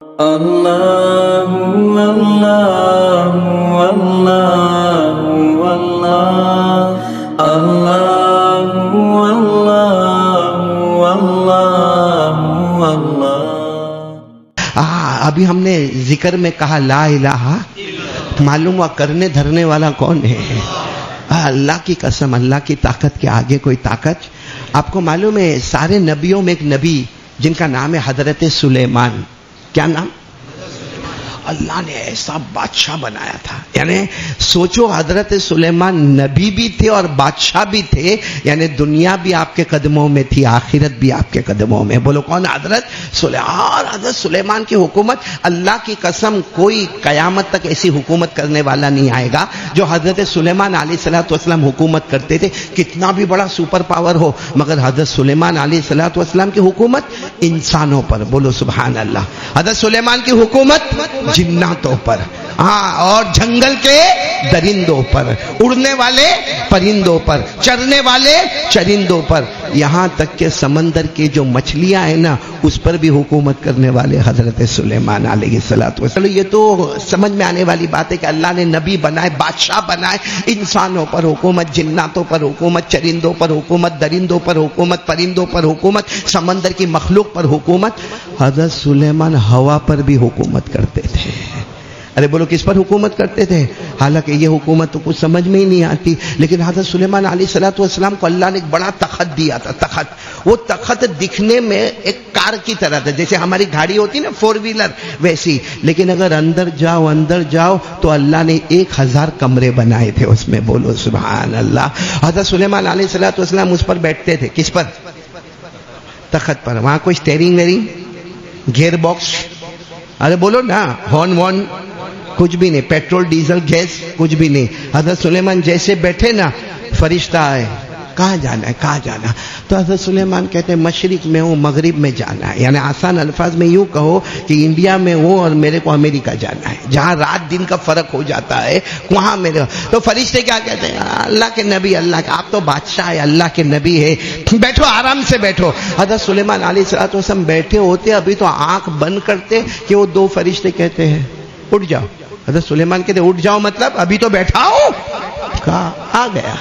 اللہ اللہ اللہ اللہ اللہ اللہ اللہ۔ ابھی ہم نے ذکر میں کہا لا الہ، معلوم ہوا کرنے دھرنے والا کون ہے؟ اللہ کی قسم، اللہ کی طاقت کے آگے کوئی طاقت؟ آپ کو معلوم ہے سارے نبیوں میں ایک نبی جن کا نام ہے حضرت سلیمان۔ کیا نام؟ اللہ نے ایسا بادشاہ بنایا تھا، یعنی سوچو حضرت سلیمان نبی بھی تھے اور بادشاہ بھی تھے، یعنی دنیا بھی آپ کے قدموں میں تھی، آخرت بھی آپ کے قدموں میں۔ بولو کون؟ حضرت سلیمان۔ اور حضرت سلیمان کی حکومت، اللہ کی قسم کوئی قیامت تک ایسی حکومت کرنے والا نہیں آئے گا جو حضرت سلیمان علیہ الصلوۃ والسلام حکومت کرتے تھے۔ کتنا بھی بڑا سپر پاور ہو، مگر حضرت سلیمان علیہ الصلوۃ والسلام کی حکومت انسانوں پر، بولو سبحان اللہ۔ حضرت سلیمان کی حکومت جناتوں پر، اور جنگل کے درندوں پر، اڑنے والے پرندوں پر، چرنے والے چرندوں پر، یہاں تک کہ سمندر کی جو مچھلیاں ہیں نا اس پر بھی حکومت کرنے والے حضرت سلیمان علیہ الصلوۃ والسلام۔ یہ تو سمجھ میں آنے والی بات ہے کہ اللہ نے نبی بنائے، بادشاہ بنائے، انسانوں پر حکومت، جناتوں پر حکومت، چرندوں پر حکومت، درندوں پر حکومت، پرندوں پر حکومت، سمندر کی مخلوق پر حکومت۔ حضرت سلیمان ہوا پر بھی حکومت کرتے تھے۔ ارے بولو کس پر حکومت کرتے تھے؟ حالانکہ یہ حکومت تو کچھ سمجھ میں ہی نہیں آتی، لیکن حضرت سلیمان علیہ الصلوۃ والسلام کو اللہ نے ایک بڑا تخت دیا تھا۔ تخت، وہ تخت دکھنے میں ایک کار کی طرح تھا، جیسے ہماری گاڑی ہوتی نا 4 ویلر ویسی، لیکن اگر اندر جاؤ تو اللہ نے 1000 کمرے بنائے تھے اس میں، بولو سبحان اللہ۔ حضرت سلیمان علیہ الصلوۃ والسلام اس پر بیٹھتے تھے۔ کس پر؟ تخت پر۔ وہاں کوئی اسٹیئرنگ ویئرنگ، گیئر باکس، ارے بولو نا، ہارن وارن کچھ بھی نہیں، پیٹرول ڈیزل گیس کچھ بھی نہیں۔ حضرت سلیمان جیسے بیٹھے نا، فرشتہ آئے، کہاں جانا ہے کہاں جانا؟ تو حضرت سلیمان کہتے ہیں مشرق میں ہوں، مغرب میں جانا ہے، یعنی آسان الفاظ میں یوں کہو کہ انڈیا میں ہوں اور میرے کو امریکہ جانا ہے، جہاں رات دن کا فرق ہو جاتا ہے وہاں میرے۔ تو فرشتے کیا کہتے ہیں؟ اللہ کے نبی، اللہ کے، آپ تو بادشاہ ہے، اللہ کے نبی ہے، بیٹھو آرام سے بیٹھو۔ حضرت سلیمان علیہ الصلوۃ والسلام بیٹھے ہوتے، ابھی تو آنکھ بند کرتے کہ وہ 2 فرشتے کہتے ہیں اٹھ جاؤ۔ حضرت سلیمان کہتے اٹھ جاؤ مطلب ابھی تو بیٹھا ہوں؟ کہا آ گیا،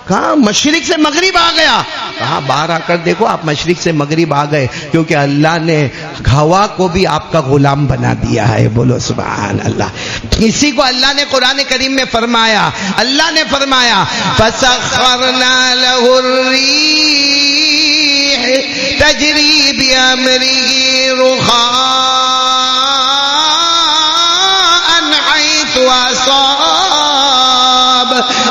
کہا مشرق سے مغرب آ گیا، کہا باہر آ کر دیکھو آپ مشرق سے مغرب آ گئے، کیونکہ اللہ نے ہوا کو بھی آپ کا غلام بنا دیا ہے، بولو سبحان اللہ۔ اسی کو اللہ نے قرآن کریم میں فرمایا، اللہ نے فرمایا فَسَخَّرْنَا لَهُ الرِّيحَ تَجْرِي بِأَمْرِهِ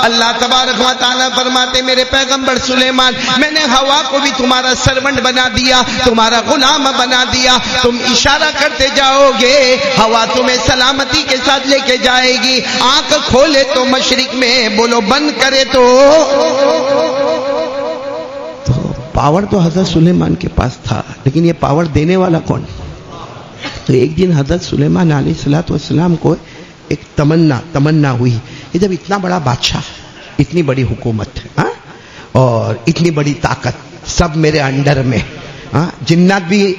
اللہ تبارک و تعالیٰ فرماتے میرے پیغمبر سلیمان، میں نے ہوا کو بھی تمہارا سرونٹ بنا دیا، تمہارا غلام بنا دیا، تم اشارہ کرتے جاؤ گے، ہوا تمہیں سلامتی کے ساتھ لے کے جائے گی۔ آنکھ کھولے تو مشرق میں، بولو بند کرے تو پاور تو حضرت سلیمان کے پاس تھا، لیکن یہ پاور دینے والا کون؟ تو ایک دن حضرت سلیمان علیہ الصلوۃ والسلام کو ایک تمنا ہوئی کہ جب اتنا بڑا بادشاہ، اتنی بڑی حکومت اور اتنی بڑی طاقت سب میرے انڈر میں، جنات بھی،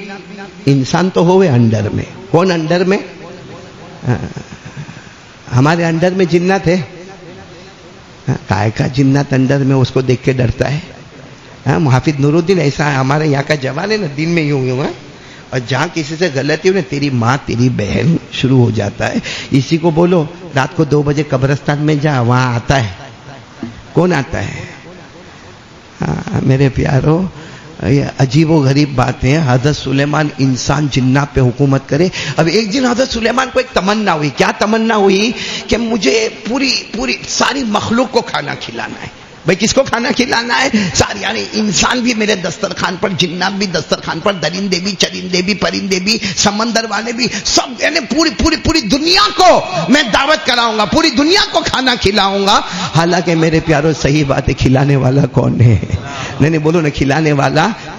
انسان تو ہوئے انڈر میں، کون انڈر میں؟ ہمارے انڈر میں جنات ہے، کائے کا جنات انڈر میں اس کو دیکھ کے ڈرتا ہے؟ محافظ نور الدین ایسا ہے، ہمارے یہاں کا جوان ہے نا، دن میں یوں اور جہاں کسی سے غلطی ہو نا، تیری ماں تیری بہن شروع ہو جاتا ہے۔ اسی کو بولو رات کو 2 بجے قبرستان میں جا، وہاں آتا ہے، کون آتا ہے؟ میرے پیارو، یہ عجیب و غریب بات ہے، حضرت سلیمان انسان جنات پہ حکومت کرے۔ اب ایک دن حضرت سلیمان کو ایک تمنا ہوئی، کیا تمنا ہوئی؟ کہ مجھے پوری ساری مخلوق کو کھانا کھلانا ہے۔ بھائی کس کو کھانا کھلانا ہے؟ ساری، یعنی انسان بھی میرے دسترخوان پر، جنات بھی دسترخوان پر، درندے بھی، چرندے بھی، پرندے بھی، سمندر والے بھی، سب، یعنی پوری دنیا کو میں دعوت کراؤں گا، پوری دنیا کو کھانا کھلاؤں گا۔ حالانکہ میرے پیاروں صحیح بات ہے، کھلانے والا کون ہے؟ نہیں بولو نا، کھلانے والا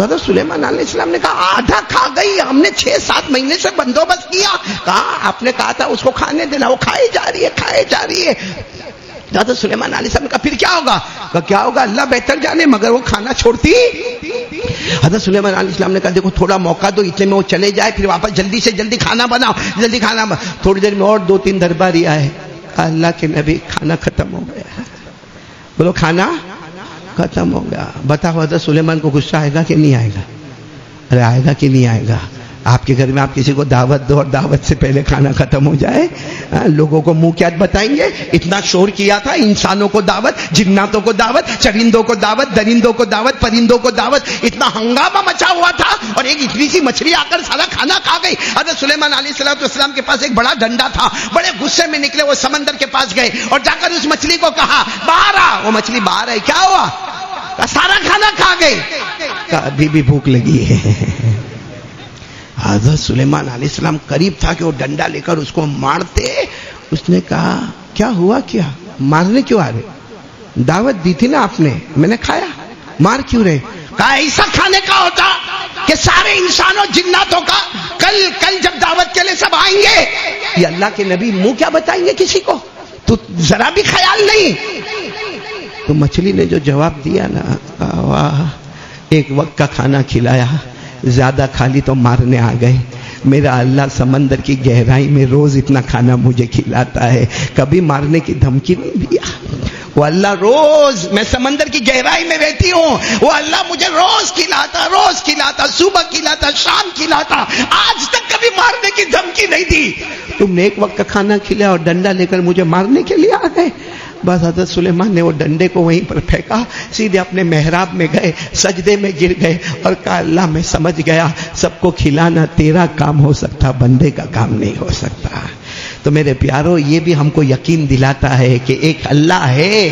تو حضرت سلیمان علیہ السلام نے کہا آدھا کھا گئی، ہم نے 6-7 مہینے سے بندوبست کیا. کہا آپ نے کہا تھا اس کو کھانے دینا، وہ کھائے جا رہی ہے. حضرت سلیمان علیہ السلام نے کہا پھر کیا ہوگا؟ کہا کیا ہوگا اللہ بہتر جانے، مگر وہ کھانا چھوڑتی. حضرت سلیمان علیہ السلام نے کہا دیکھو تھوڑا موقع دو، اتنے میں وہ چلے جائے، پھر واپس جلدی سے جلدی کھانا بناؤ. تھوڑی دیر میں اور 2-3 درباری آئے. اللہ کے نبی کھانا ختم ہو گیا. بولو کھانا ختم ہو گیا. بتاؤ حضرت سلیمان کو غصہ آئے گا کہ نہیں آئے گا؟ ارے آئے گا کہ نہیں آئے گا؟ آپ کے گھر میں آپ کسی کو دعوت دو اور دعوت سے پہلے کھانا ختم ہو جائے، لوگوں کو منہ کیا بتائیں گے؟ اتنا شور کیا تھا، انسانوں کو دعوت، جناتوں کو دعوت، چرندوں کو دعوت، درندوں کو دعوت، پرندوں کو دعوت، اتنا ہنگامہ مچا ہوا تھا، اور ایک اتنی سی مچھلی آ کر سارا کھانا کھا گئی. حضرت سلیمان علیہ السلام کے پاس ایک بڑا ڈنڈا تھا. بڑے غصے میں نکلے، وہ سمندر کے پاس گئے اور جا کر اس مچھلی کو کہا باہر آ. وہ مچھلی باہر آئی. کیا ہوا؟ سارا کھانا کھا گئی. ابھی بھی بھوک لگی ہے. حضرت سلیمان علیہ السلام قریب تھا کہ وہ ڈنڈا لے کر اس کو مارتے. اس نے کہا کیا ہوا؟ کیا مارنے کیوں آ رہے؟ دعوت دی تھی نا آپ نے، میں نے کھایا، مار کیوں رہے؟ کہا ایسا کھانے کا ہوتا کہ سارے انسانوں جناتوں کا کل جب دعوت کے لیے سب آئیں گے. یہ اللہ کے نبی منہ کیا بتائیں گے کسی کو؟ تو ذرا بھی خیال نہیں. تو مچھلی نے جو جواب دیا نا، واہ، ایک وقت کا کھانا کھلایا، زیادہ کھا لی تو مارنے آ گئے. میرا اللہ سمندر کی گہرائی میں روز اتنا کھانا مجھے کھلاتا ہے، کبھی مارنے کی دھمکی نہیں دیا. وہ اللہ روز، میں سمندر کی گہرائی میں رہتی ہوں، وہ اللہ مجھے روز کھلاتا، صبح کھلاتا، شام کھلاتا، آج تک کبھی مارنے کی دھمکی نہیں دی. تم نے ایک وقت کا کھانا کھلایا اور ڈنڈا لے کر مجھے مارنے کے لیے آ گئے. بس حضرت سلیمان نے وہ ڈنڈے کو وہیں پر پھینکا، سیدھے اپنے محراب میں گئے، سجدے میں گر گئے اور کہا اللہ میں سمجھ گیا سب کو کھلانا تیرا کام ہو سکتا، بندے کا کام نہیں ہو سکتا. تو میرے پیارو، یہ بھی ہم کو یقین دلاتا ہے کہ ایک اللہ ہے